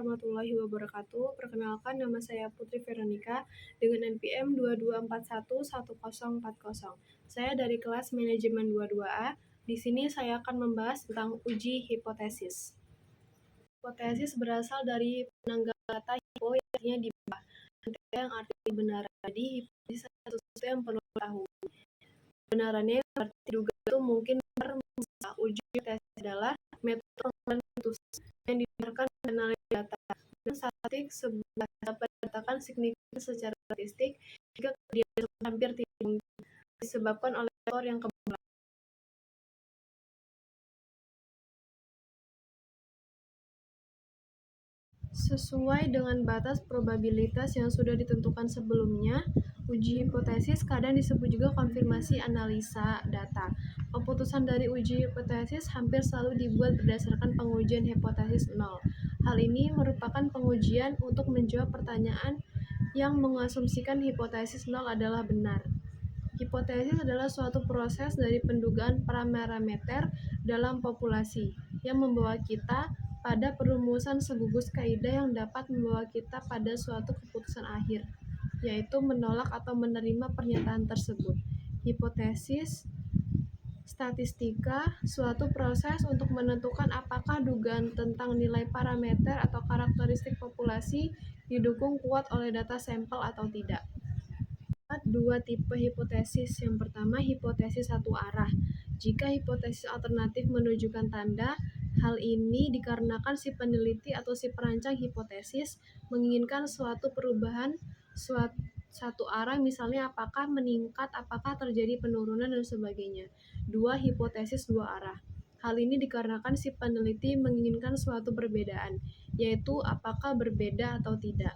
warahmatullahi wabarakatuh. Perkenalkan, nama saya Putri Veronica dengan NPM 22411040. Saya dari kelas manajemen 22A. Di sini saya akan membahas tentang uji hipotesis. Hipotesis berasal dari penanggalan kata hipo yang artinya di bawah, yang artinya kebenaran. Jadi hipotesis adalah sesuatu yang perlu diketahui. Kebenarannya berarti diduga itu mungkin benar. Uji hipotesis adalah metode pengukuran hipotesis yang didasarkan pada analisis data dan statistik dapat dikatakan signifikan secara statistik jika kejadian tersebut hampir tidak mungkin disebabkan oleh faktor yang kebetulan. Sesuai dengan batas probabilitas yang sudah ditentukan sebelumnya, uji hipotesis kadang disebut juga konfirmasi analisa data. Keputusan dari uji hipotesis hampir selalu dibuat berdasarkan pengujian hipotesis nol. Hal ini merupakan pengujian untuk menjawab pertanyaan yang mengasumsikan hipotesis nol adalah benar. Hipotesis adalah suatu proses dari pendugaan parameter dalam populasi yang membawa kita pada perumusan segugus kaidah yang dapat membawa kita pada suatu keputusan akhir, yaitu menolak atau menerima pernyataan tersebut. Hipotesis statistika, suatu proses untuk menentukan apakah dugaan tentang nilai parameter atau karakteristik populasi didukung kuat oleh data sampel atau tidak. Dua tipe hipotesis. Yang pertama, hipotesis satu arah. Jika hipotesis alternatif menunjukkan tanda, hal ini dikarenakan si peneliti atau si perancang hipotesis menginginkan suatu perubahan satu arah, misalnya apakah meningkat, apakah terjadi penurunan, dan sebagainya. Dua, hipotesis dua arah. Hal ini dikarenakan si peneliti menginginkan suatu perbedaan, yaitu apakah berbeda atau tidak.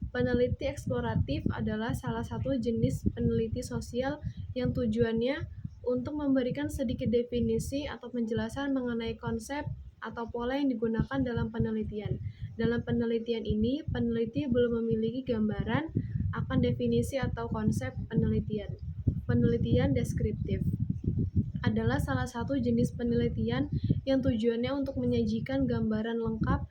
Peneliti eksploratif adalah salah satu jenis peneliti sosial yang tujuannya untuk memberikan sedikit definisi atau penjelasan mengenai konsep atau pola yang digunakan dalam penelitian. Dalam penelitian ini, peneliti belum memiliki gambaran akan definisi atau konsep penelitian. Penelitian deskriptif adalah salah satu jenis penelitian yang tujuannya untuk menyajikan gambaran lengkap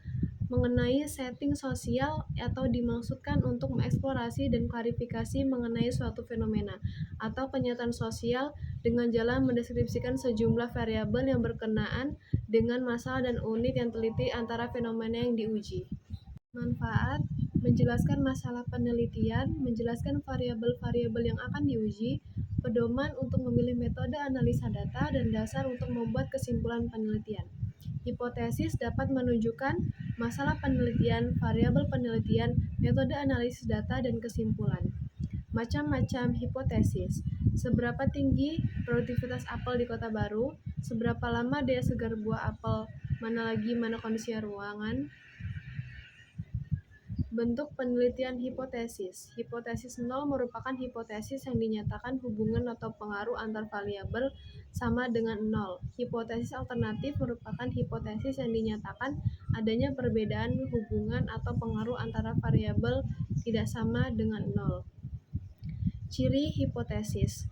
mengenai setting sosial atau dimaksudkan untuk mengeksplorasi dan klarifikasi mengenai suatu fenomena atau kenyataan sosial dengan jalan mendeskripsikan sejumlah variabel yang berkenaan dengan masalah dan unit yang teliti antara fenomena yang diuji. Manfaat: menjelaskan masalah penelitian, menjelaskan variabel-variabel yang akan diuji, pedoman untuk memilih metode analisa data, dan dasar untuk membuat kesimpulan penelitian. Hipotesis dapat menunjukkan masalah penelitian, variabel penelitian, metode analisis data, dan kesimpulan. Macam-macam hipotesis. Seberapa tinggi produktivitas apel di Kota Baru? Seberapa lama daya segar buah apel? Mana kondisi ruangan? Bentuk penelitian hipotesis. Hipotesis nol merupakan hipotesis yang dinyatakan hubungan atau pengaruh antar variabel sama dengan nol. Hipotesis alternatif merupakan hipotesis yang dinyatakan adanya perbedaan hubungan atau pengaruh antara variabel tidak sama dengan nol. Ciri hipotesis.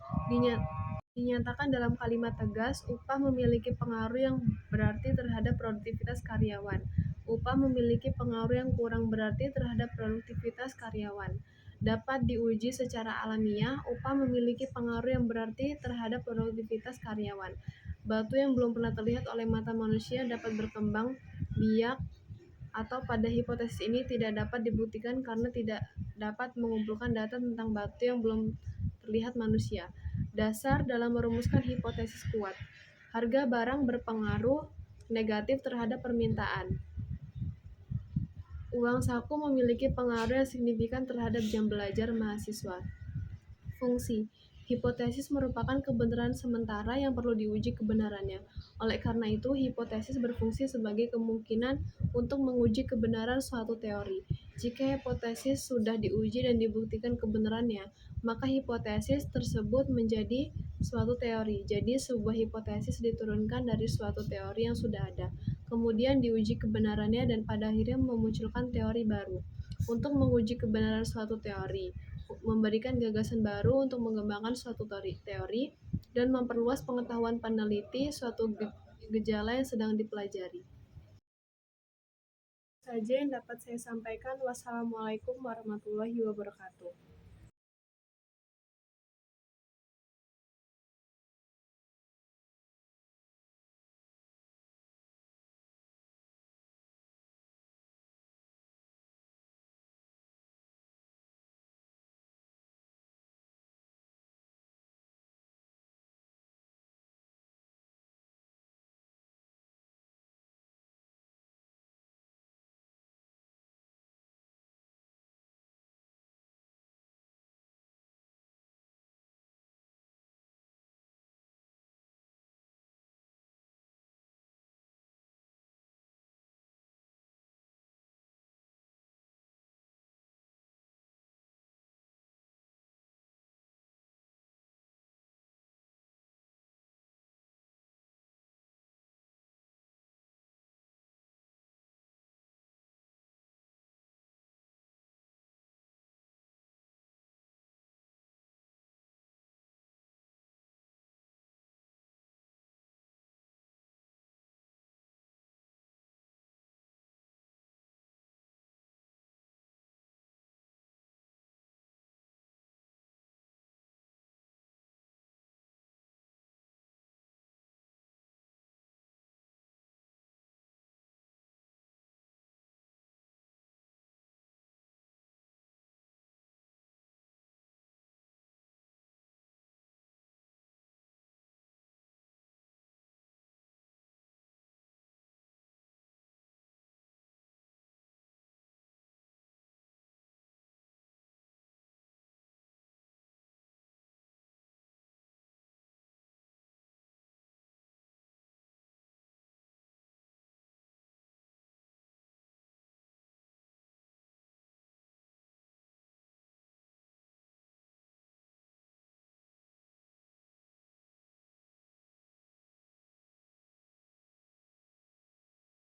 Dinyatakan dalam kalimat tegas, upah memiliki pengaruh yang berarti terhadap produktivitas karyawan. Upah memiliki pengaruh yang kurang berarti terhadap produktivitas karyawan. Dapat diuji secara alamiah, upah memiliki pengaruh yang berarti terhadap produktivitas karyawan. Batu yang belum pernah terlihat oleh mata manusia dapat berkembang biak, atau pada hipotesis ini tidak dapat dibuktikan karena tidak dapat mengumpulkan data tentang batu yang belum terlihat manusia. Dasar dalam merumuskan hipotesis kuat. Harga barang berpengaruh negatif terhadap permintaan. Uang saku memiliki pengaruh yang signifikan terhadap jam belajar mahasiswa. Fungsi. Hipotesis merupakan kebenaran sementara yang perlu diuji kebenarannya. Oleh karena itu, hipotesis berfungsi sebagai kemungkinan untuk menguji kebenaran suatu teori. Jika hipotesis sudah diuji dan dibuktikan kebenarannya, maka hipotesis tersebut menjadi suatu teori. Jadi, sebuah hipotesis diturunkan dari suatu teori yang sudah ada, kemudian diuji kebenarannya, dan pada akhirnya memunculkan teori baru. Untuk menguji kebenaran suatu teori, memberikan gagasan baru untuk mengembangkan suatu teori, dan memperluas pengetahuan peneliti suatu gejala yang sedang dipelajari. saja yang dapat saya sampaikan. Wassalamualaikum warahmatullahi wabarakatuh.